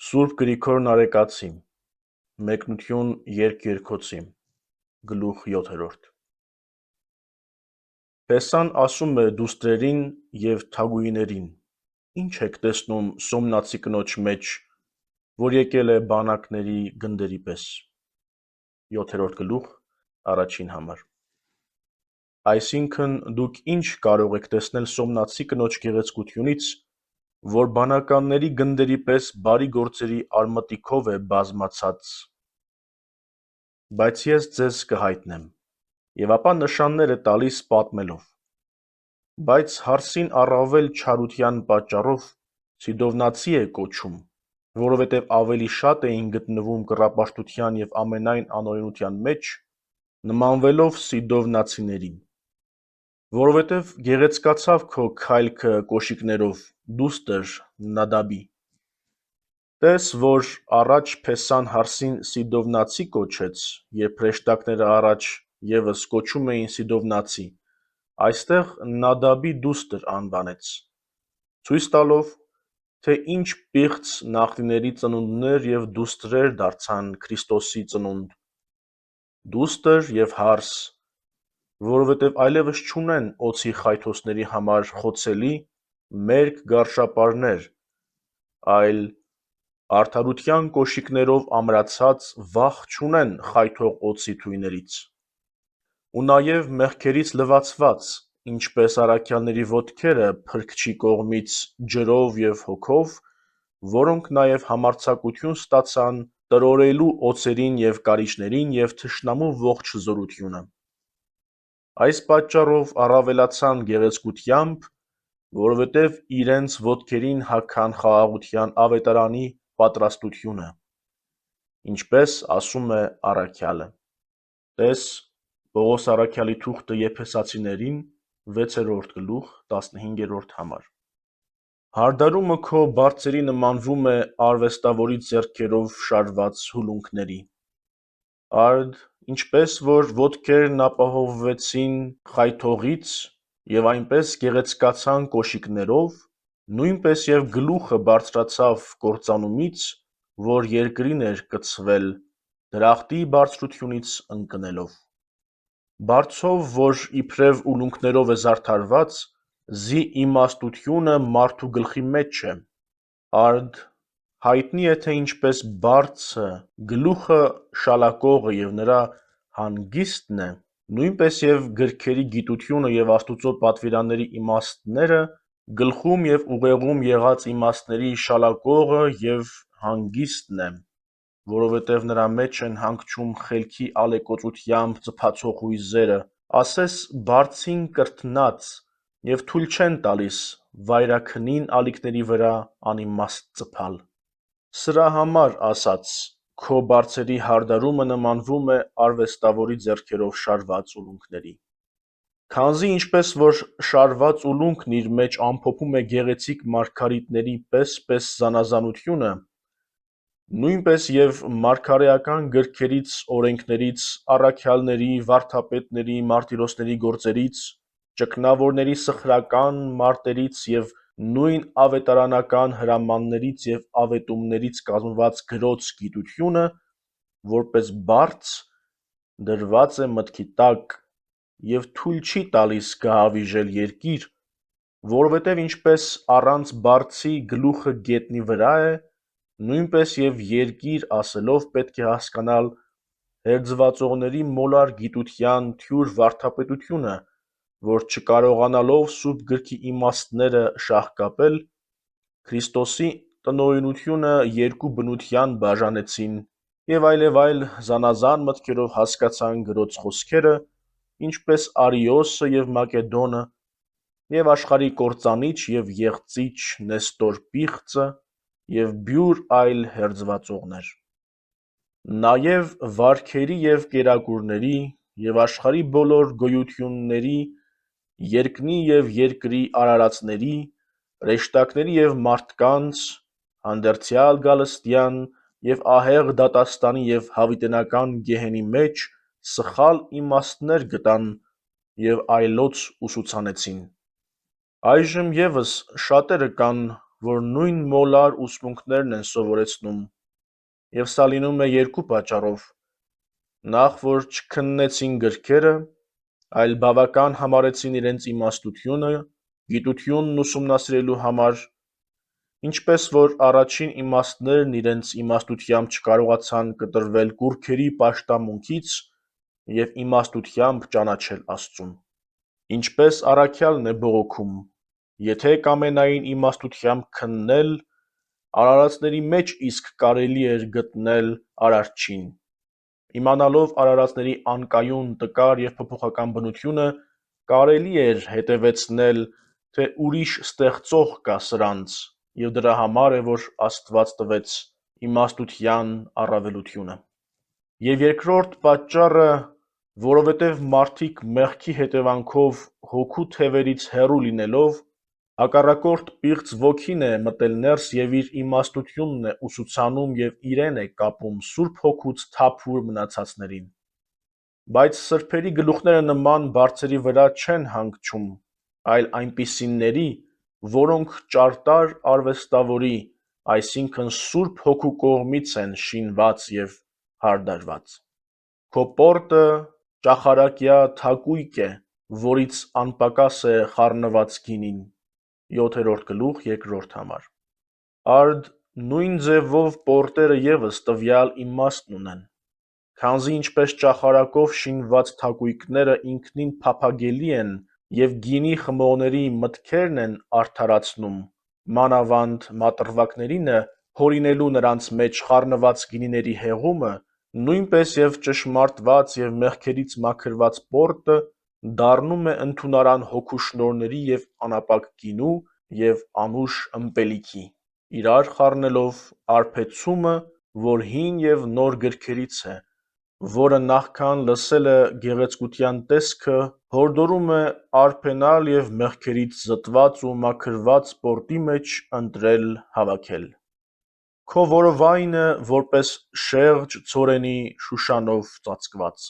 Սուրբ Գրիգոր Նարեկացի, Մեկնություն երկերկոցի, գլուխ 7-րդ։ Պեսան ասում է դուստրերին և թագուհիներին. «Ինչ եք տեսնում սոմնացի կնոջ մեջ, որ եկել է բանակների գնդերի պես»։ 7-րդ գլուխ, առաջին համար։ Այսինքն դուք ինչ կարող եք տեսնել սոմնացի կնոջ գեղեցկությունից, որ բանականների գնդերի պես բարի գործերի արմատիքով է բազմացած։ Բայց ես ձեզ կհայտնեմ, և ապա նշաններ է տալիս պատմելով. բայց հարսին առավել չարության պատճառով Սիդովնացի է կոչում, որովհետև ավելի շատ էին գտնվում կռապաշտության և ամենայն անօրենության մեջ, նմանվելով Սիդովնացիներին։ Որովհետև գեղեցկացավ քո քայլքը կոշիկներով, դուստր Նադաբի։ Տես, որ առաջ Փեսան հարսին Սիդովնացի կոչեց, երբ հրեշտակները առաջ ևս կոչում էին Սիդովնացի, այստեղ Նադաբի դուստր անվանեց, ցույց տալով, թե ինչ պիղծ նախնիների ծնունդներ և դուստրեր դարձան Քրիստոսի ծնունդ, դուստր և հարս, որովհետև այլևս չունեն օձի խայթոցների համար խոցելի մերկ գարշապարներ, այլ արդարության կոշիկներով ամրացած վախ չունեն խայթող օձի թույներից։ Ու նաև մեղքերից լվացված, ինչպես առաքյալների ոտքերը Փրկչի կողմից ջրով և հոգով, որոնք նաև համարձակություն ստացան տրորելու օձերին և կարիճներին և թշնամու ողջ զորությունը։ Այս պատճառով առավելացան գեղեցկությամբ, որովհետև իրենց ոտքերին հագան խաղաղության ավետարանի պատրաստությունը, ինչպես ասում է առաքյալը։ Տես Պողոս առաքյալի թուղթը Եփեսացիներին, 6-րդ գլուխ, 15-րդ համար։ Հարդարումը քո բարձերի նմանվում է արվեստավորի ձեռքերով շարված հուլունքների։ Արդ, ինչպես որ ոտքերն ապահովվեցին խայթողից և այնպես գեղեցկացան կոշիկներով, նույնպես և գլուխը բարձրացավ կործանումից, որ երկրին էր կցվել, դրախտի բարձրությունից ընկնելով։ Բարձով, որ իբրև ուլունքներով է զարդարված, զի իմաստությունը մարդու գլխի մեջ է։ Արդ, հայտնի է, թե ինչպես բարձը գլուխը շալակողը և նրա հանգիստն է, նույնպես և գրքերի գիտությունը և Աստուծո պատվիրանների իմաստները գլխում և ուղեղում եղած իմաստների շալակողը և հանգիստն է, որովհետև նրա մեջ են հանգչում խելքի ալեկոծությամբ ծփացող հույզերը, ասես բարձին կրթնած, և թույլ չեն տալիս վայրաքնին ալիքների վրա անիմաստ ծփալ։ Սրա համար ասաց, քո բարձերի հարդարումը նմանվում է արվեստավորի ձեռքերով շարված ուլունքների։ Քանզի ինչպես որ շարված ուլունքն իր մեջ ամփոփում է գեղեցիկ մարգարիտների պես զանազանությունը, նույնպես և մարգարեական գրքերից, օրենքներից, առաքյալների, վարդապետների, մարտիրոսների գործերից, ճգնավորների սխրական մարտերից և նույն ավետարանական հրամաններից և ավետումներից կազմված գրոց գիտությունը, որպես բարձ, դրված է մտքի տակ և թույլ չի տալիս գահավիժել երկիր, որովհետև ինչպես առանց բարձի գլուխը գետնի վրա է, նույնպես և երկիր ասելով պետք է հասկանալ հերձվածողների մոլար գիտության թյուր վարդապետությունը, որ չկարողանալով Սուրբ Գրքի իմաստները շաղկապել, Քրիստոսի տնօրինությունը երկու բնության բաժանեցին և այլ զանազան մտքերով հասկացան գրոց խոսքերը, ինչպես Արիոսը և Մակեդոնը, և աշխարհի կործանիչ և եղծիչ Նեստոր Պիղծը, և բյուր այլ հերձվածողներ։ Նաև վարքերի և կերակուրների, և աշխարհի բոլոր գոյությունների, երկնի և երկրի արարածների, հրեշտակների և մարդկանց, հանդերձյալ գալստյան և ահեղ դատաստանի և հավիտենական գեհենի մեջ սխալ իմաստներ գտան և այլոց ուսուցանեցին։ Այժմ ևս շատերը կան, որ նույն մոլար ուսմունքներն են սովորեցնում, և սա լինում է երկու պատճառով. նախ, որ չքննեցին գրքերը, այլ բավական համարեցին իրենց իմաստությունը գիտությունն ուսումնասիրելու համար, ինչպես որ առաջին իմաստներն իրենց իմաստությամբ չկարողացան կտրվել կուռքերի պաշտամունքից և իմաստությամբ ճանաչել Աստծուն։ Ինչպես առաքյալն է բողոքում. եթե կամենային իմաստությամբ քննել, արարածների մեջ իսկ կարելի էր գտնել Արարչին։ Իմանալով արարածների անկայուն, տկար և փոփոխական բնությունը, կարելի էր հետևեցնել, թե ուրիշ ստեղծող կա սրանց, և դրա համար է, որ Աստված տվեց իմաստության առավելությունը։ Եվ երկրորդ պատճառը, որովհետև մարդիկ մեղքի հետևանքով հոգու թևերից հեռու լինելով, հակառակորդ պիղծ ոգին է մտել ներս և իր իմաստությունն է ուսուցանում և իրեն է կապում Սուրբ Հոգուց թափուր մնացածներին։ Բայց սրբերի գլուխները նման բարձերի վրա չեն հանգչում, այլ այնպիսիների, որոնք ճարտար արվեստավորի, այսինքն Սուրբ Հոգու կողմից են շինված և հարդարված։ Քո պորտը ճախարակյա թակույկ է, որից անպակաս է խառնված գինին (7-րդ գլուխ, 2-րդ համար)։ Արդ նույն ձևով պորտերը ևս տվյալ իմաստն ունեն, քանզի ինչպես ճախարակով շինված թակույկները ինքնին փափագելի են և գինի խմողների մտքերն են արդարացնում, մանավանդ մատռվակներինը հորինելու նրանց մեջ խառնված գինիների հեղումը, նույնպես և ճշմարտված և մեղքերից մաքրված պորտը դառնում է ընդունարան Հոգու շնորհների և անապակ գինու և անուշ ըմպելիքի, իրար խառնելով արբեցումը, որ հին և նոր գրքերից է, որը նախքան լսելը գեղեցկության տեսքը, հորդորում է արբենալ և մեղքերից զտված ու մաքրված պորտի մեջ ընտրել հավաքել։ Քո որովայնը որպես շեղջ ցորենի շուշանով ծածկված։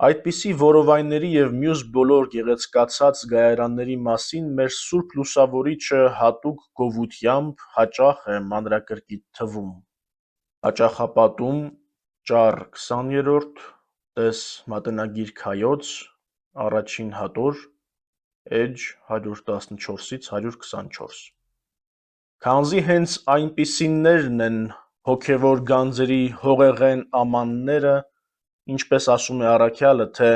Այդպիսի որովայնների և մյուս բոլոր գեղեցկացած գայարանների մասին մեր Սուրբ Լուսավորիչը հատուկ գովությամբ հաճախ է մանրակրկիտ թվում։ Հաճախապատում, ճառ 20-րդ, տես Մատենագիր Քայոց, Առաջին հատոր, էջ 114-124։ Քանզի հենց այնպիսիներն են հոգևոր գանձերի հողեղեն ամանները, ինչպես ասում է առաքյալը, թե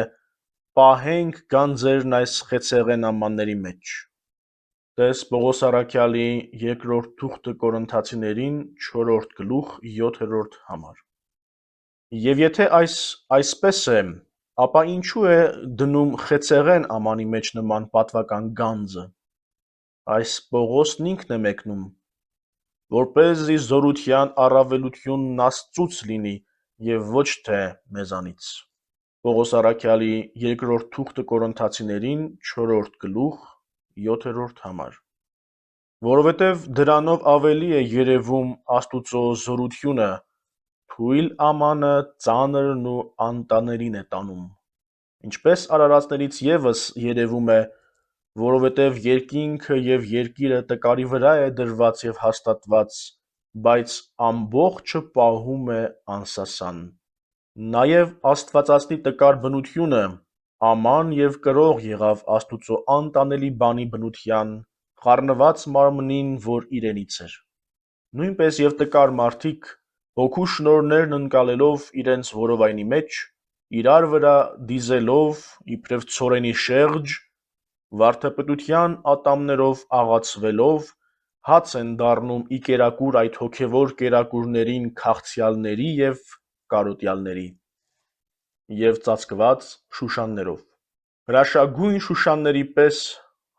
պահենք գանձերն այս խեցեղեն ամանների մեջ (տես Պողոս առաքյալի 2-րդ թուղթը Կորինթացիներին 4-րդ գլուխ 7-րդ համար)։ Եվ եթե այսպես է, ապա ինչու է դնում խեցեղեն ամանի մեջ նման պատվական գանձը։ Այս Պողոսն ինքն է մեկնում, որպեսզի զորության առավելությունն Աստծուց լինի և ոչ թե մեզանից (Պողոս առաքյալի 2-րդ թուղթը Կորինթացիներին 4-րդ գլուխ 7-րդ համար)։ Որովհետև դրանով ավելի է երևում Աստուծո զորությունը, թույլ ամանը ծանրն ու անտանելին է տանում, ինչպես արարածներից ևս երևում է, որովհետև երկինքը և երկիրը տկարի վրա է դրված և հաստատված, բայց ամբողջը պահում է անսասան։ Նաև աստվածածնի տկար բնությունը աման և կրող եղավ Աստուծո անտանելի բանի բնության, խառնված մարմնին, որ իրենից էր։ Նույնպես և տկար մարդիկ, Հոգու շնորհներն ընկալելով իրենց որովայնի մեջ, իրար վրա դիզելով, իբրև ցորենի շեղջ, վարդապետության ատամներով աղացվելով, հաց են դառնում ի կերակուր այդ հոգևոր կերակուրներին քաղցյալների և կարոտյալների և ծածկված շուշաններով։ Հրաշագույն շուշանների պես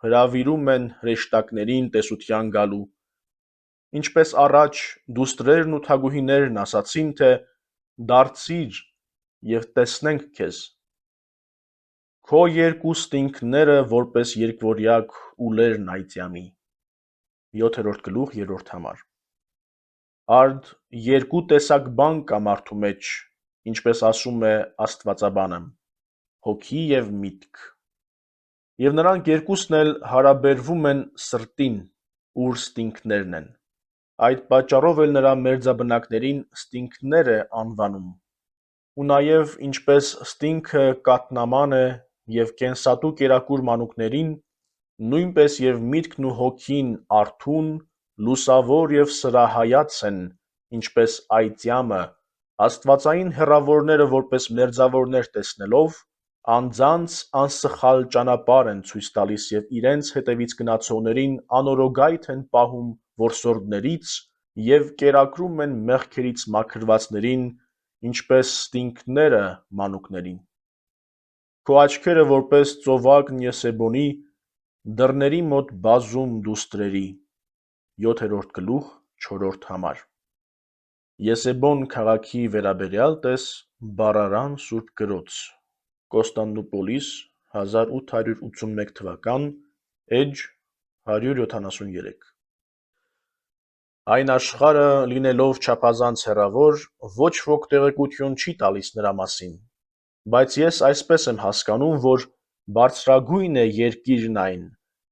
հրավիրում են հրեշտակներին տեսության գալու, ինչպես առաջ դուստրերն ու թագուհիներն ասացին, թե «Դարձի՛ր և տեսնենք քեզ»։ Քո երկու ստինգները որպես երկվորյակ ուլերն այծյանի (7-րդ գլուխ 3-րդ համար)։ Արդ երկու տեսակ բան կա մարդու մեջ, ինչպես ասում է աստվածաբանը. հոգի և միտք։ Եվ նրանք երկուսն էլ հարաբերվում են սրտին, ուր ստինգներն են։ Այդ պատճառով էլ նրա մերձաբնակներին ստինգներ է անվանում։ Ու նաև ինչպես ստինգը կաթնաման է և կենսատու կերակուր մանուկներին, նույնպես և միտքն ու հոգին արթուն, լուսավոր և սրահայաց են, ինչպես այծյամը, աստվածային հեռավորները որպես մերձավորներ տեսնելով, անձանց անսխալ ճանապարհ են ցույց տալիս և իրենց հետևից գնացողներին անօրոգայթ են պահում որսորդներից և կերակրում են մեղքերից մաքրվածներին, ինչպես ստինգները մանուկներին։ Քո աչքերը որպես ծովակն Եսեբոնի, դռների մոտ բազում դուստրերի։ 7-րդ գլուխ 4-րդ համար։ Եսեբոն քաղաքի վերաբերյալ տես բառարան Սուրբ գրոց, Կոստանդնուպոլիս, 1881 թվական, էջ 173։ Այն աշխարհը լինելով չափազանց հեռավոր, ոչ ոք տեղեկություն չի տալիս նրա մասին, բայց ես այսպես եմ հասկանում, որ բարձրագույն է երկիրն այն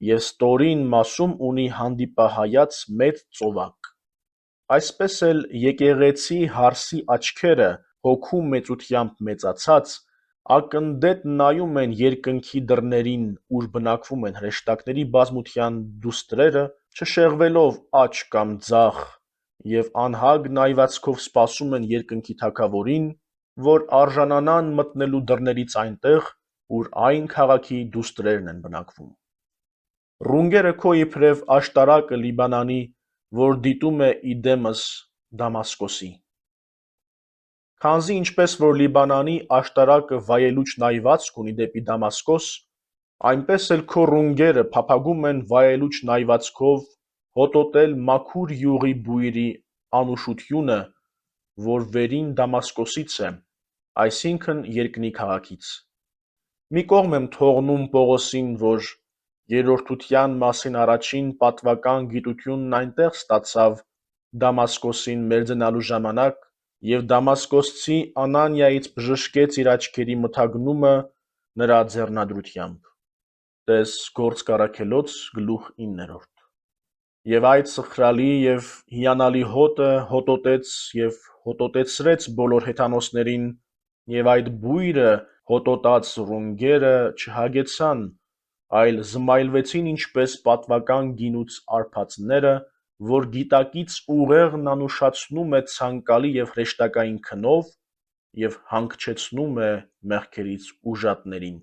և ստորին մասում ունի հանդիպահայաց մեծ ծովակ։ Այսպես էլ եկեղեցի հարսի աչքերը հոգու մեծությամբ մեծացած, ակնդետ նայում են երկնքի դռներին, ուր բնակվում են հրեշտակների բազմության դուստրերը, չշեղվելով աջ կամ ձախ, և անհագ նայվածքով սպասում են երկնքի թագավորին, որ արժանանան մտնելու դռներից այնտեղ, ուր այն քաղաքի դուստրերն են բնակվում։ Ռունգերը քո իբրև աշտարակը Լիբանանի, որ դիտում է իդեմս Դամասկոսի։ Քանզի ինչպես որ Լիբանանի աշտարակը վայելուչ նայվածք ունի դեպի Դամասկոս, այնպես էլ քո ռունգերը փափագում են վայելուչ նայվածքով հոտոտել մաքուր յուղի բույրի անուշությունը, որ վերին Դամասկոսից է, այսինքն երկնի քաղաքից։ Մի կողմ եմ թողնում Պողոսին, որ երրորդության մասին առաջին պատվական գիտությունն այնտեղ ստացավ Դամասկոսին մերձենալու ժամանակ և Դամասկոսցի Անանիայից բժշկեց իր աչքերի մթագնումը նրա ձեռնադրությամբ։ Տես Գործք առաքելոց գլուխ 9։ Եվ այդ սխրալի և հիանալի հոտը հոտոտեց և հոտոտեցրեց բոլոր հեթանոսներին, և այդ բույրը հոտոտած ռունգերը չհագեցան, այլ զմայլվեցին ինչպես պատվական գինուց արփածները, որ գիտակից ուղեղն անուշացնում է ցանկալի և հրեշտակային քնով և հանգչեցնում է մեղքերից ուժատներին։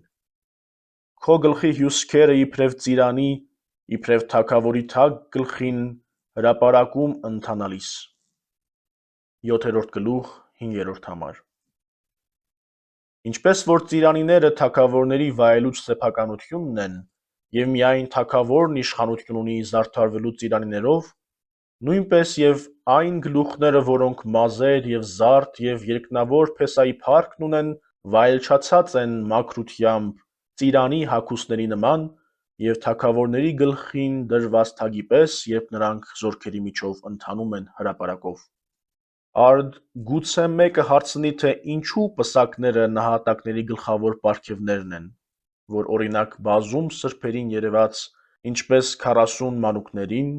Քո գլխի հյուսքերը իբրև ծիրանի, իբրև թագավորի թագ գլխին հրապարակում ընթանալիս։ 7-րդ գլուխ 5-րդ համար։ Ինչպես որ ծիրանիները թագավորների վայելուչ սեփականությունն են, և միայն թագավորն իշխանություն ունի զարդարվելու ծիրանիներով, նույնպես և այն գլուխները, որոնք մազեր և զարդ և երկնավոր փեսայի փառքն ունեն, վայելչացած են մաքրությամբ ծիրանի հագուստների նման և թագավորների գլխին դրված թագի պես, երբ նրանք զորքերի միջով ընթանում են հրապարակով։ Արդ գուցե մեկը հարցնի, թե ինչու պսակները նահատակների գլխավոր պարգևներն են, որ օրինակ բազում սրբերին երևաց, ինչպես 40 մանուկներին,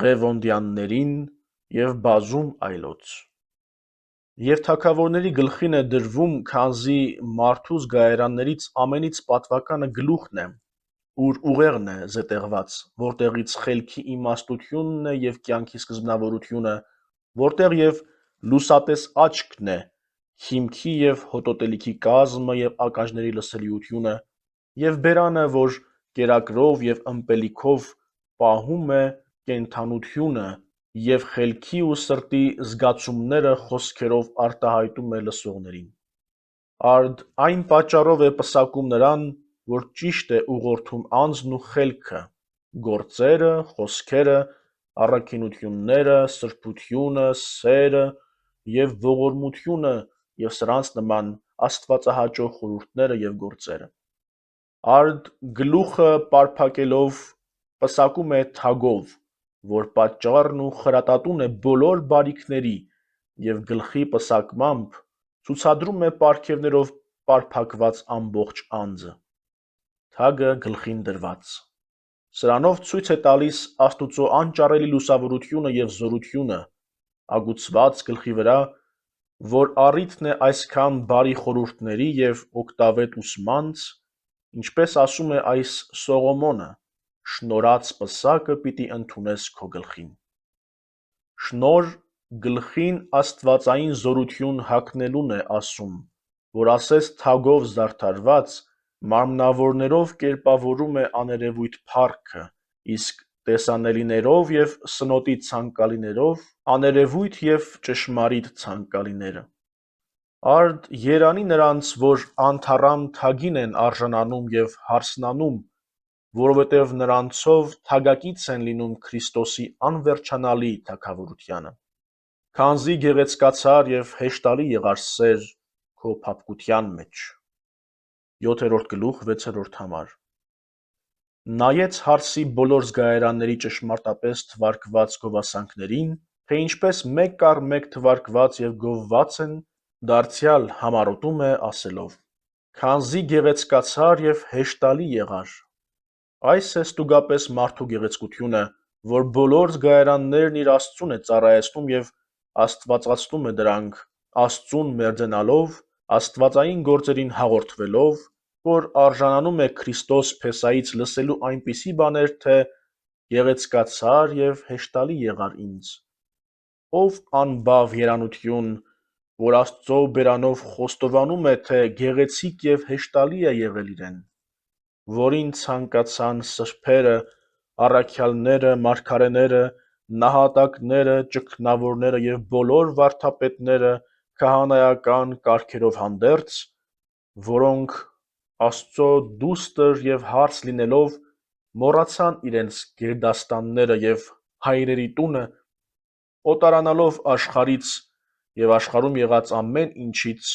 ղևոնդյաններին և բազում այլոց։ Եվ թագավորների գլխին է դրվում, քանզի մարդու զգայարաններից ամենից պատվականը գլուխն է, ուր ուղեղն է զետեղված, որտեղից խելքի իմաստությունն է և կյանքի սկզբնավորությունը, որտեղ և լուսատես աչքն է, հիմքի և հոտոտելիքի կազմը և ականջների լսելիությունը, և բերանը, որ կերակրով և ըմպելիքով պահում է կենդանությունը և խելքի ու սրտի զգացումները խոսքերով արտահայտում է լսողներին։ Արդ այն պատճառով է պսակում նրան, որ ճիշտ է ուղղորդում անձն ու խելքը, գործերը, խոսքերը, առաքինությունները, սրբությունը, սերը և ողորմությունը և սրանց նման աստվածահաճո խորհուրդները և գործերը։ Արդ գլուխը պարփակելով պսակում է թագով, որ պատճառն ու խրատատուն է բոլոր բարիքների և գլխի պսակմամբ ցուցադրում է պարգևներով պարփակված ամբողջ անձը։ Թագը գլխին դրված։ Սրանով ցույց է տալիս Աստուծո անճարելի լուսավորությունը և զորությունը, ագուցված գլխի վրա, որ առիթն է այսքան բարի խորհուրդների և օգտավետ ուսմանց, ինչպես ասում է այս Սողոմոնը, շնորհած պսակը պիտի ընդունես քո գլխին։ Շնոր գլխին աստվածային զորություն հագնելուն է ասում, որ ասես թագով զարդարված, մարմնավորներով կերպավորում է աներևույթ փառքը, իսկ տեսանելիներով և սնոտի ցանկալիներով աներևույթ և ճշմարիտ ցանկալիները։ Արդ երանի նրանց, որ անթառամ թագին են արժանանում և հարսնանում, որովհետև նրանցով թագակից են լինում Քրիստոսի անվերջանալի թագավորությանը։ Քանզի գեղեցկացար և հեշտալի եղար սեր քո փափկության մեջ։ 7-րդ գլուխ 6-րդ համար։ Նայեց հարսի բոլոր զգայարանների ճշմարտապես թվարկված գովասանքներին, թե ինչպես մեկ առ մեկ թվարկված և գովված են, դարձյալ համառոտում է ասելով. քանզի գեղեցկացար և հեշտալի եղար։ Այս է ստուգապես մարդու գեղեցկությունը, որ բոլոր զգայարաններն իր Աստծուն է ծառայեցնում և աստվածացնում է դրանք, Աստծուն մերձենալով, աստվածային գործերին հաղորդվելով, որ արժանանում է Քրիստոս փեսայից լսելու այնպիսի բաներ, թե գեղեցկացար և հեշտալի եղար ինձ։ Ով անբավ երանություն, որ Աստծո բերանով խոստովանում է, թե գեղեցիկ և հեշտալի է եղել իրեն, որին ցանկացան սրբերը, առաքյալները, մարգարեները, նահատակները, ճգնավորները և բոլոր վարդապետները քահանայական կարգերով հանդերձ, որոնք Աստծո դուստր և հարց լինելով, մոռացան իրենց գերդաստանները և հայրերի տունը, օտարանալով աշխարհից և աշխարհում եղած ամեն ինչից,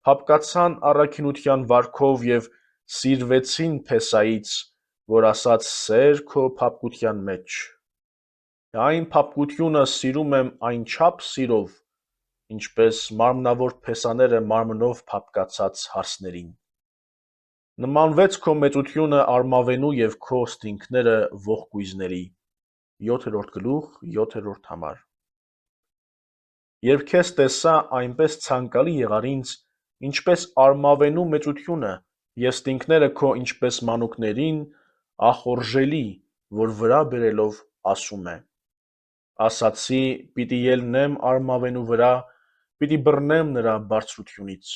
փափկացան առաքինության վարքով և սիրվեցին փեսայից, որ ասաց սեր քո փափկության մեջ։ Այն փափկությունը սիրում եմ այնչափ սիրով, ինչպես մարմնավոր փեսաները մարմնով փափկացած հարսներին։ Նմանվեց քո մեծությունը արմավենու և քո ստինքները ողկույզների։ 7-րդ գլուխ 7-րդ համար։ Երբ քեզ տեսա, այնպես ցանկալի եղար ինձ, ինչպես արմավենու մեծությունը, և ստինքները քո ինչպես մանուկներին, ախորժելի, որ վրա բերելով ասում է. ասացի, պիտի ելնեմ արմավենու վրա, պիտի բռնեմ նրա բարձրությունից։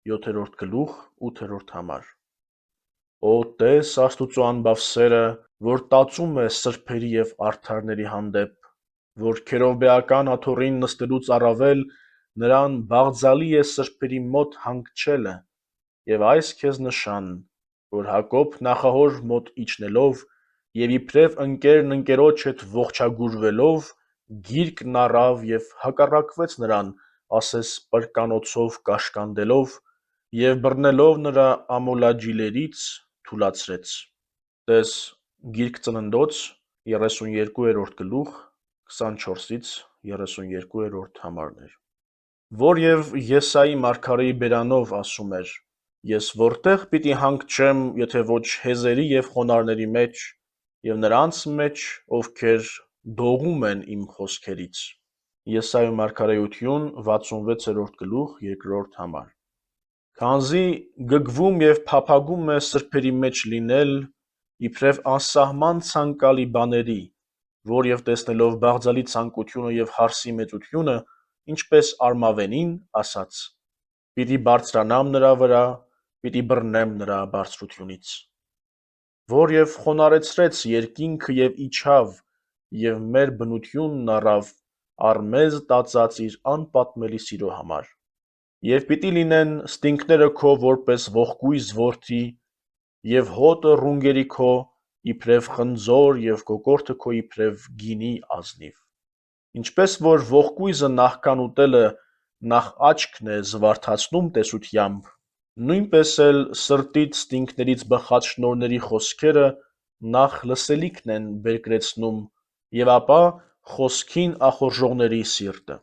7-րդ գլուխ 8-րդ համար։ Օ տես Աստուծո անբավ սերը, որ տածում է սրբերի և արդարների հանդեպ, որ քերովբեական աթոռին նստելուց առավել նրան բաղձալի է սրբերի մոտ հանգչելը, և այս քեզ նշան, որ Հակոբ նախահոր մոտ իջնելով և իբրև ընկերն ընկերոջ հետ ողջագուրվելով, գիրկն առավ և հակառակվեց նրան, ասես պրկանոցով կաշկանդելով, և բռնելով նրա ամոլաջիլերից թուլացրեց։ Տես Գիրք Ծննդոց 32-րդ գլուխ 24-32-րդ համարներ։ Որ և Եսայի մարգարեի բերանով ասում էր. ես որտեղ պիտի հանգչեմ, եթե ոչ հեզերի և խոնարհների մեջ, և նրանց մեջ, ովքեր դողում են իմ խոսքերից։ Եսայի մարգարեություն 66-րդ գլուխ 2-րդ համար։ Քանզի գգվում և փափագում է սրբերի մեջ լինել, իբրև անսահման ցանկալի բաների, որ և տեսնելով բաղձալի ցանկությունը և հարսի մեծությունը, ինչպես արմավենին, ասաց. պիտի բարձրանամ նրա վրա, պիտի բռնեմ նրա բարձրությունից։ Որ և խոնարհեցրեց երկինքը և իջավ, և մեր բնությունն առավ, առ մեզ տածած իր անպատմելի սիրո համար։ Եվ պիտի լինեն ստինքները քո որպես ողկույզ որդի, և հոտը ռունգերի քո, իբրև խնձոր և կոկորդը քո իբրև գինի ազնիվ։ Ինչպես որ ողկույզը նախքան ուտելը նախ աչքն է զվարթացնում տեսությամբ, նույնպես էլ սրտիդ ստինքներից բխած շնորհների խոսքերը նախ լսելիքն են բերկրեցնում, և ապա խոսքին ախորժողների սիրտը։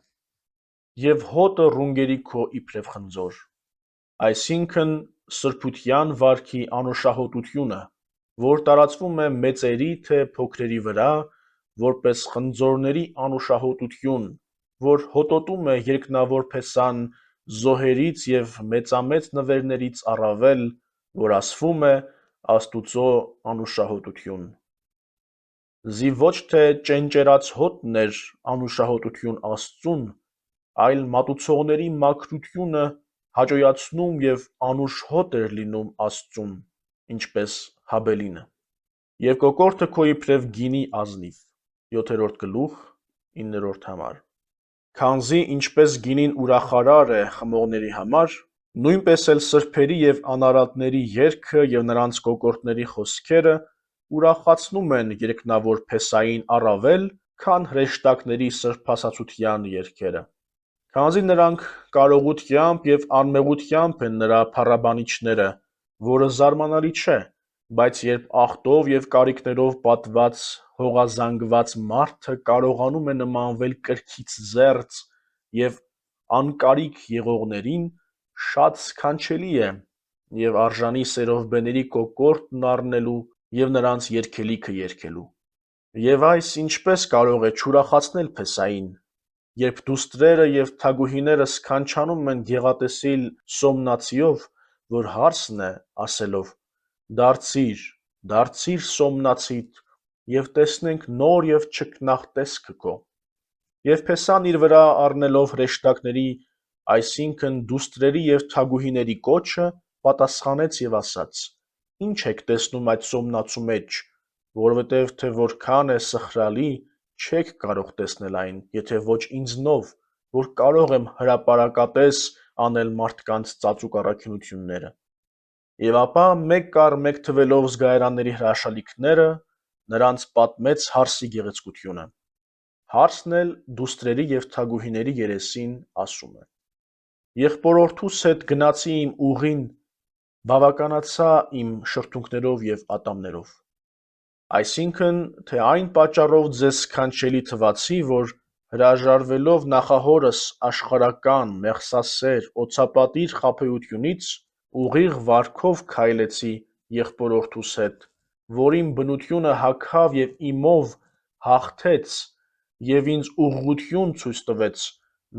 Եվ հոտը ռունգերի քո իբրև խնձոր, այսինքն սրբության վարքի անուշահոտությունը, որ տարածվում է մեծերի թե փոքրերի վրա, որպես խնձորների անուշահոտություն, որ հոտոտում է երկնավոր փեսան զոհերից և մեծամեծ նվերներից առավել, որ ասվում է Աստուծո անուշահոտություն։ Զի ոչ թե ճենճերած հոտն էր անուշահոտություն Աստծուն, այլ մատուցողների մաքրությունը հաճոյացնում և անուշ հոտ էր լինում Աստծուն, ինչպես Հաբելինը։ Եվ կոկորդը քո իբրև գինի ազնիվ, 7-րդ գլուխ, 9-րդ համար։ Քանզի ինչպես գինին ուրախարար է խմողների համար, նույնպես էլ սրբերի և անարատների երգը և նրանց կոկորդների խոսքերը ուրախացնում են երկնավոր փեսային առավել, քան հրեշտակների սրբասացության երգերը։ Քանզի նրանք կարողությամբ և անմեղությամբ են նրա փառաբանիչները, որը զարմանալի չէ, բայց երբ ախտով և կարիքներով պատված հողազանգված մարդը կարողանում է նմանվել կրքից զերծ և անկարիք եղողներին, շատ սքանչելի է և արժանի սերովբեների կոկորդն առնելու և նրանց երգելիքը երգելու։ Եվ այս ինչպես կարող է չուրախացնել Փեսային, երբ դուստրերը և թագուհիները սքանչանում են գեղատեսիլ սոմնացիով, որ հարսն է, ասելով. «Դարձի՛ր, դարձի՛ր սոմնացիդ, և տեսնենք նոր և չքնաղ տեսքը քո»։ Եվ Փեսան իր վրա առնելով հրեշտակների, այսինքն դուստրերի և թագուհիների կոչը, պատասխանեց և ասաց. «Ի՞նչ եք տեսնում այդ սոմնացու մեջ, որովհետև թե որքան է սխրալի, չեք կարող տեսնել այն, եթե ոչ ինձնով, որ կարող եմ հրապարակատես անել մարդկանց ծածուկ առաքինությունները»։ Եվ ապա մեկ առ մեկ թվելով զգայարանների հրաշալիքները, նրանց պատմեց հարսի գեղեցկությունը։ Հարսն էլ դուստրերի և թագուհիների երեսին ասում է. «Եղբորորդուս հետ գնացի իմ ուղին, բավականացա իմ շրթունքներով և ատամներով»։ Այսինքն, թե այն պատճառով ձեզ սքանչելի թվացի, որ հրաժարվելով նախահորս աշխարհական, մեղսասեր, օձապատիր խաբեությունից, ուղիղ վարքով քայլեցի եղբորորդուս հետ, որ իմ բնությունը հագավ և իմով հաղթեց և ինձ ուղղություն ցույց տվեց,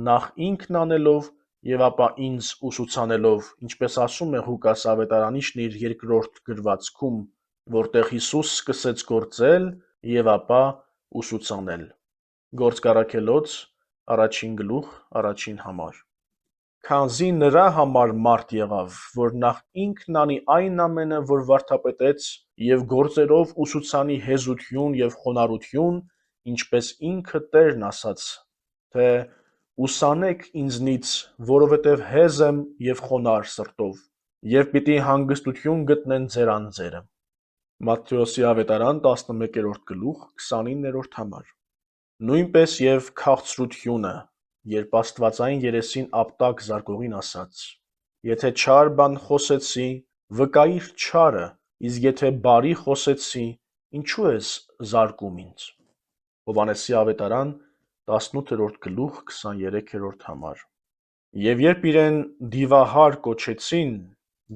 նախ ինքն անելով և ապա ինձ ուսուցանելով, ինչպես ասում է Ղուկաս ավետարանիչն իր 2-րդ գրվածքում, որտեղ Հիսուս սկսեց գործել և ապա ուսուցանել։ Գործք Առաքելոց 1 գլուխ 1 համար։ Քանզի նրա համար մարդ եղավ, որ նախ ինքն անի այն ամենը, որ վարդապետեց, և գործերով ուսուցանի հեզություն և խոնարհություն, ինչպես ինքը Տերն ասաց, թե «Ուսանեք ինձնից, որովհետև հեզ եմ և խոնարհ սրտով, և պիտի հանգստություն գտնեն ձեր անձերը»։ Մատթեոսի ավետարան 11-րդ գլուխ 29-րդ համար։ Նույնպես և քաղցրությունը, երբ աստվածային երեսին ապտակ զարկողին ասաց. «Եթե չար բան խոսեցի, վկայիր չարը, իսկ եթե բարի խոսեցի, ինչու ես զարկում ինձ»։ Հովհաննեսի ավետարան 18-րդ գլուխ 23-րդ համար։ Եվ երբ իրեն դիվահար կոչեցին,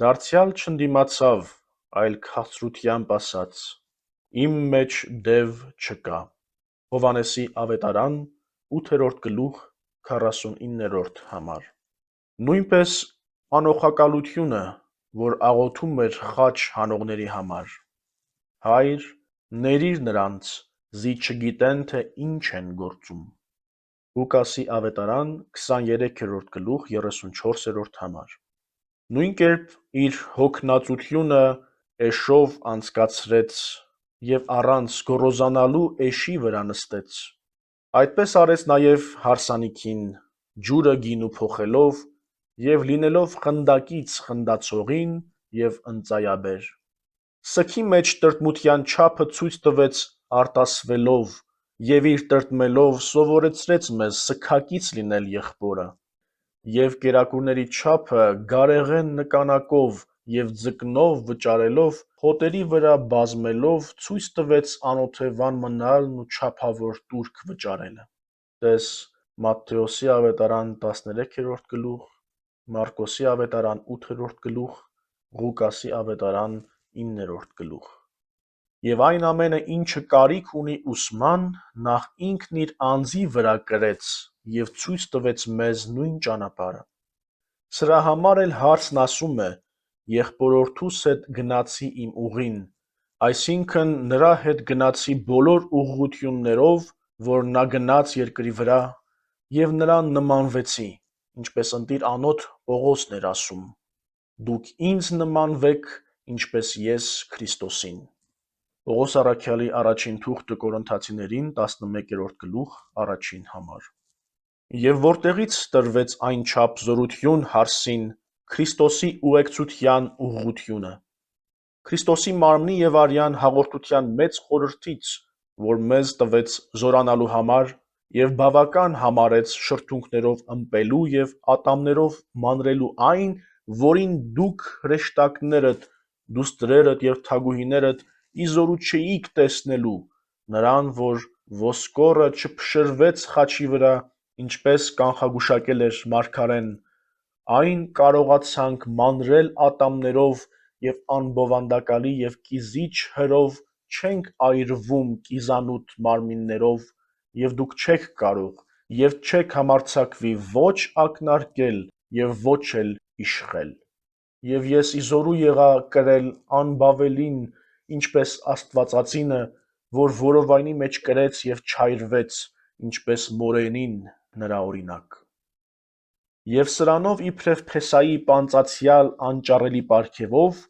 դարձյալ չընդդիմացավ, այլ քաղցրությամբ ասաց. «Իմ մեջ դև չկա»։ Հովհաննեսի ավետարան 8-րդ գլուխ 49-րդ համար։ Նույնպես անօխակալությունը, որ աղոթում էր խաչ հանողների համար. «Հայր, ներիր նրանց, զի չգիտեն, թե ինչ են գործում»։ Ղուկասի ավետարան 23-րդ գլուխ 34-րդ համար։ Նույն կերպ իր հոգնածությունը էշով անցկացրեց և առանց գոռոզանալու էշի վրա նստեց։ Այդպես արեց նաև հարսանիքին, ջուրը գինու փոխելով և լինելով խնդակից խնդացողին և ընծայաբեր։ Սքի մեջ տրտմության չափը ցույց տվեց արտասվելով և իր տրտմելով սովորեցրեց մեզ սգակից լինել եղբորը։ Եվ կերակուրների չափը գարեղեն նկանակով և ձկնով վճարելով հոտերի վրա բազմելով ցույց տվեց անօթևան մնալն ու չափավոր տուրք վճարելը։ (տես Մատթեոսի ավետարան 13-րդ գլուխ, Մարկոսի ավետարան 8-րդ գլուխ, Ղուկասի ավետարան 9-րդ գլուխ)։ Եվ այն ամենը, ինչը կարիք ունի ուսման, նախ ինքն իր անձի վրա կրեց և ցույց տվեց մեզ նույն ճանապարհը։ Սրա համար էլ հարցն ասում է. «Եղբորորդուս հետ գնացի իմ ուղին», այսինքն նրա հետ գնացի բոլոր ուղղություններով, որ նա գնաց երկրի վրա, և նրան նմանվեցի, ինչպես ընտիր անոթ Պողոսն էր ասում. «Դուք ինձ նմանվեք, ինչպես ես Քրիստոսին»։ Պողոս առաքյալի առաջին թուղթը Կորինթացիներին 11-րդ գլուխ առաջին համար։ Եվ որտեղից տրվեց այն չափ զորություն հարսին Քրիստոսի ուղեկցության ուղղությունը։ Քրիստոսի մարմնի և արյան հաղորդության մեծ խորհրդից, որ մեզ տվեց զորանալու համար և բավական համարեց շրթունքներով ըմպելու և ատամներով մանրելու այն, որին դուք հրեշտակներդ, դուստրերդ և թագուհիներդ ի զորու չէիք տեսնելու, նրան, որ ոսկորը չփշրվեց խաչի վրա, ինչպես կանխագուշակել էր մարգարեն, այն կարողացանք մանրել ատամներով և անբովանդակալի և կիզիչ հրով չենք այրվում կիզանութ մարմիններով, և դուք չեք կարող և չեք համարձակվի ոչ ակնարկել և ոչ էլ իշխել։ Եվ ես ի զորու եղա կրել անբավելին, ինչպես աստվածածինը, որ որովայնի մեջ կրեց և չայրվեց, ինչպես մորենին նրա օրինակ։ Եվ սրանով իբրև փեսայի պանծացյալ անճառելի պարգևով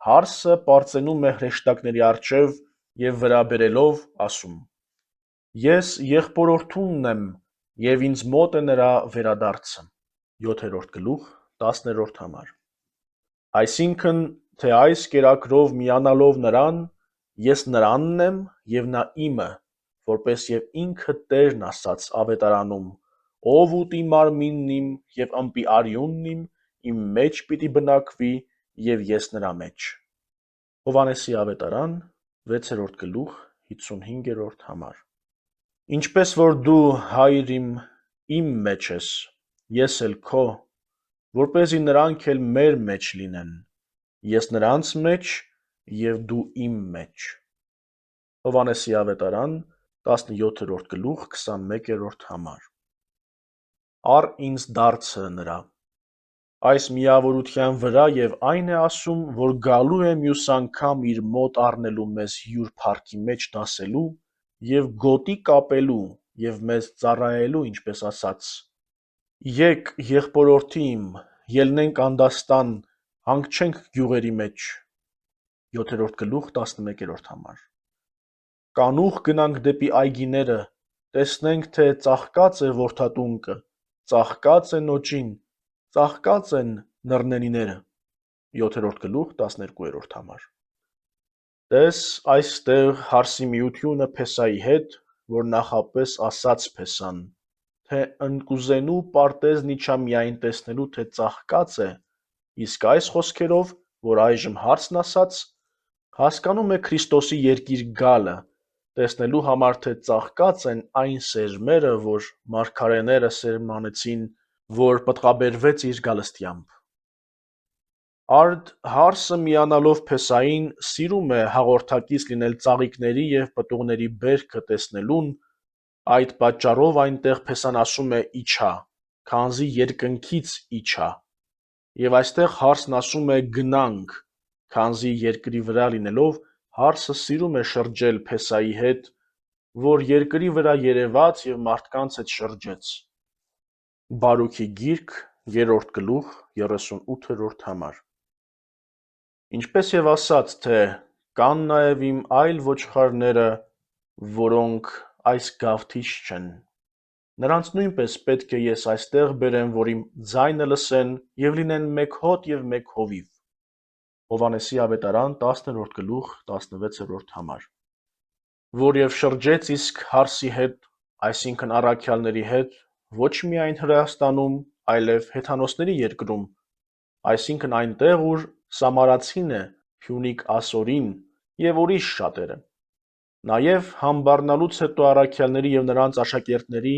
հարսը պարծենում է հրեշտակների առջև և վրա բերելով ասում. «Ես եղբորորդունն եմ, և ինձ մոտ է նրա վերադարձը» (7-րդ գլուխ 10-րդ համար)։ Այսինքն, թե այս կերակրով միանալով նրան, ես նրանն եմ և նա իմը, որպես և ինքը Տերն ասաց ավետարանում. «Ով ուտի մարմինն իմ և ըմպի արյունն իմ, իմ մեջ պիտի բնակվի, և ես նրա մեջ»։ Հովհաննեսի ավետարան 6-րդ գլուխ 55-րդ համար։ Ինչպես որ դու, Հայր իմ մեջ ես, ես էլ քո, որպեսզի նրանք էլ մեր մեջ լինեն, ես նրանց մեջ և դու իմ մեջ։ Հովհաննեսի ավետարան 17-րդ գլուխ 21-րդ համար։ Առ ինձ դարձը նրա։ Այս միավորության վրա և այն է ասում, որ գալու է մյուս անգամ իր մոտ առնելու մեզ յուր փառքի մեջ դասելու և գոտի կապելու և մեզ ծառայելու, ինչպես ասաց. «Եկ, եղբորորդի իմ, ելնենք անդաստան, հանգչենք գյուղերի մեջ» (7-րդ գլուխ 11-րդ համար)։ Կանուխ գնանք դեպի այգիները, տեսնենք, թե ծաղկած է որդատունկը, ծաղկած է նոճին, ծաղկած են նռնենիները (7-րդ գլուխ 12-րդ համար)։ Տես այստեղ հարսի միությունը փեսայի հետ, որ նախապես ասաց փեսան, թե ընկուզենու պարտեզն իջա միայն տեսնելու, թե ծաղկած է, իսկ այս խոսքերով, որ այժմ հարսն ասաց, հասկանում է Քրիստոսի երկիր գալը, տեսնելու համար, թե ծաղկած են այն սերմերը, որ մարգարեները սերմանեցին, որ պտղաբերվեց իր գալստյամբ։ Արդ հարսը միանալով փեսային սիրում է հաղորդակից լինել ծաղիկների և պտուղների բերքը տեսնելուն, այդ պատճառով այնտեղ փեսան ասում է իջա, քանզի երկնքից իջա, և այստեղ հարսն ասում է գնանք, քանզի երկրի վրա լինելով հարսը սիրում է շրջել փեսայի հետ, որ երկրի վրա երևաց և մարդկանց հետ շրջեց։ Բարուքի գիրք 3-րդ գլուխ 38-րդ համար։ Ինչպես և ասաց, թե կան նաև իմ այլ ոչխարները, որոնք այս գավթից չեն, նրանց նույնպես պետք է ես այստեղ բերեմ, որ իմ ձայնը լսեն և լինեն մեկ հոտ և մեկ հովիվ։ Հովհաննեսի ավետարան 10-րդ գլուխ 16-րդ համար։ Որ և շրջեց իսկ հարսի հետ, այսինքն առաքյալների հետ, ոչ միայն Հրեաստանում, այլև հեթանոսների երկրում, այսինքն այնտեղ, ուր Սամարացին է, Փյունիկ Ասորին և ուրիշ շատերը։ Նաև համբառնալուց հետո առաքյալների և նրանց աշակերտների,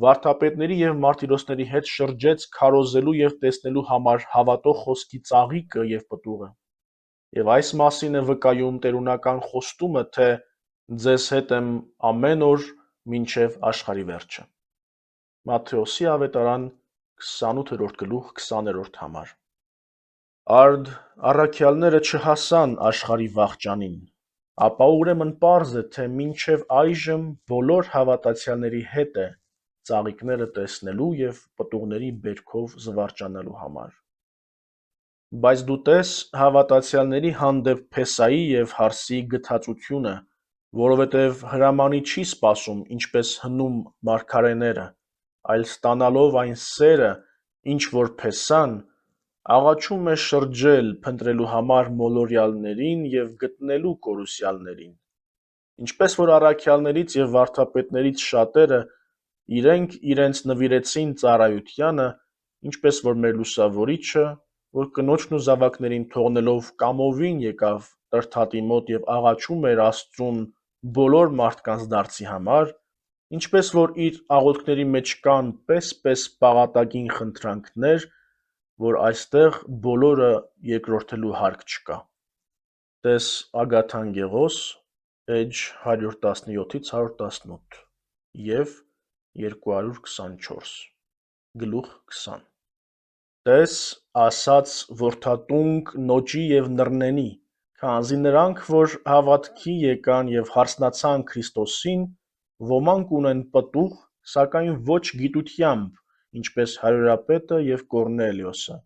վարդապետների և մարտիրոսների հետ շրջեց քարոզելու և տեսնելու համար հավատող խոսքի ծաղիկը և պտուղը։ Եվ այս մասին է վկայում տերունական խոստումը, թե ձեզ հետ եմ ամեն օր մինչև աշխարհի վերջը։ Մատթեոսի ավետարան 28-րդ գլուխ 20-րդ համար։ Արդ առաքյալները չհասան աշխարհի վախճանին, ապա ուրեմն պարզ է, թե մինչև այժմ բոլոր հավատացյալների հետ է ծաղիկները տեսնելու և պտուղների բերքով զվարճանալու համար։ Բայց դու տես հավատացյալների հանդեպ Փեսայի և Հարսի գթածությունը, որովհետև հրամանի չի սպասում, ինչպես հնում մարգարեները, այլ ստանալով այն սերը, ինչ որ Փեսան, աղաչում է շրջել փնտրելու համար մոլորյալներին և գտնելու կորուսյալներին։ Ինչպես որ առաքյալներից և վարդապետներից շատերը իրենք իրենց նվիրեցին ծառայությանը, ինչպես որ մեր լուսավորիչը, որ կնոջն ու զավակներին թողնելով կամովին եկավ Տրդատի մոտ և աղաչում էր Աստծուն բոլոր մարդկանց դարձի համար, ինչպես որ իր աղոթքների մեջ կան պես պաղատագին խնդրանքներ, որ այստեղ բոլորը երկրորդելու հարկ չկա։ Տես Ագաթանգեղոս, էջ 117-118 և 224, գլուխ 20։ Տես ասաց որդատունկ Նոճի և Նռնենի, քանզի նրանք, որ հավատքի եկան և հարսնացան Քրիստոսին, ոմանք ունեն պտուղ, սակայն ոչ գիտությամբ, ինչպես հարյուրապետը և Կոռնելիոսը,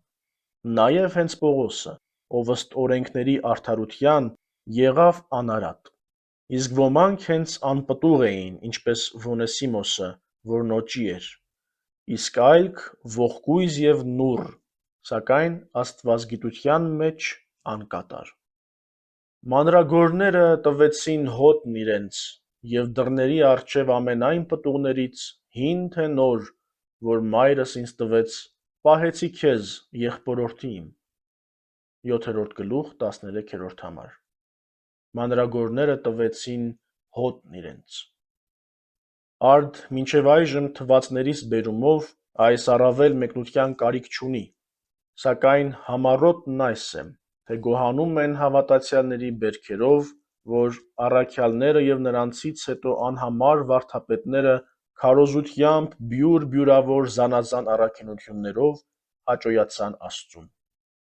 նաև հենց Պողոսը, ով ըստ օրենքների արդարության եղավ անարատ, իսկ ոմանք հենց անպտուղ էին, ինչպես Ոնեսիմոսը, որ Նոճի էր, իսկ այլք ողկույզ և նուռ, սակայն աստվածգիտության մեջ անկատար։ Մանրագորները տվեցին հոտն իրենց և դռների առջև ամենայն պտուղներից, հին թե նոր, որ մայրս ինձ տվեց, պահեցի քեզ, եղբորորդի իմ։ 7-րդ գլուխ 13-րդ համար։ Մանրագորները տվեցին հոտն իրենց։ Արդ մինչև այժմ թվածներիս բերումով այս առավել մեկնության կարիք չունի, սակայն համառոտն այս է, թե գոհանում են հավատացյալների բերքերով, որ առաքյալները և նրանցից հետո անհամար վարդապետները քարոզությամբ բյուրավոր զանազան առաքինություններով հաճոյացան Աստծուն։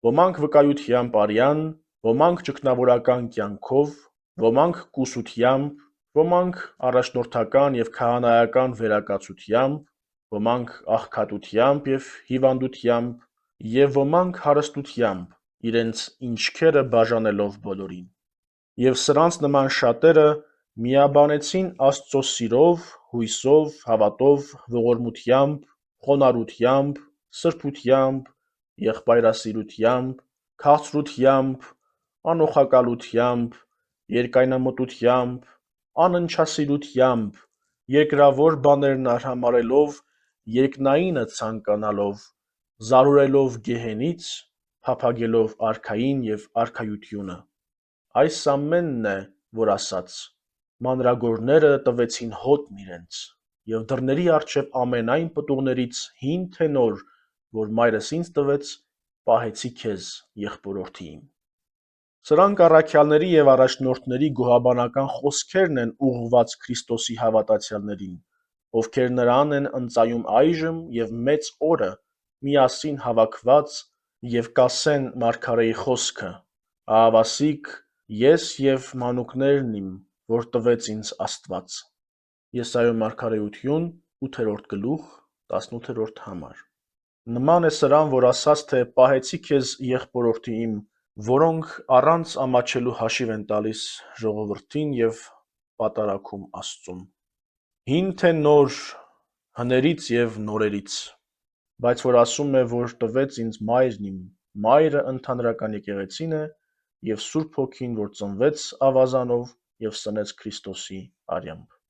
Ոմանք վկայությամբ արյան, ոմանք ճգնավորական կյանքով, ոմանք կուսությամբ, ոմանք առաջնորդական և քահանայական վերակացությամբ, ոմանք աղքատությամբ և հիվանդությամբ, և ոմանք հարստությամբ, իրենց ինչքերը բաժանելով բոլորին։ Եվ սրանց նման շատերը միաբանեցին Աստծո սիրով, հույսով, հավատով, ողորմությամբ, խոնարհությամբ, սրբությամբ, եղբայրասիրությամբ, քաղցրությամբ, անօխակալությամբ, երկայնամտությամբ, անընչասիրությամբ, երկրավոր բաներն արհամարհելով, երկնայինը ցանկանալով, զարհուրելով գեհենից, փափագելով արքային և արքայությունը։ Այս ամենն է, որ ասաց. մանրագորները տվեցին հոտն իրենց, և դռների առջև ամենայն պտուղներից հին թե նոր, որ մայրս ինձ տվեց, պահեցի քեզ, եղբորորդի իմ։ Սրանք առաքյալների և առաջնորդների գոհաբանական խոսքերն են ուղղված Քրիստոսի հավատացյալներին, ովքեր նրան են ընծայում այժմ և մեծ օրը միասին հավաքված և կասեն մարգարեի խոսքը. «Ահավասիկ ես և մանուկներն իմ, որ տվեց ինձ Աստված»։ Եսայիա մարգարեություն 8-րդ գլուխ 18-րդ համար։ Նման է սրան, որ ասաց, թե պահեցի քեզ, եղբորորդի իմ, որոնք առանց ամաչելու հաշիվ են տալիս ժողովրդին և պատարագում Աստծուն։ Հին թե նոր, հներից և նորերից, բայց որ ասում է, որ տվեց ինձ մայրն իմ, մայրը ընդհանրական եկեղեցին է և Սուրբ Հոգին, որ ծնվեց ավազանով և սնեց Քրիստոսի արյամբ։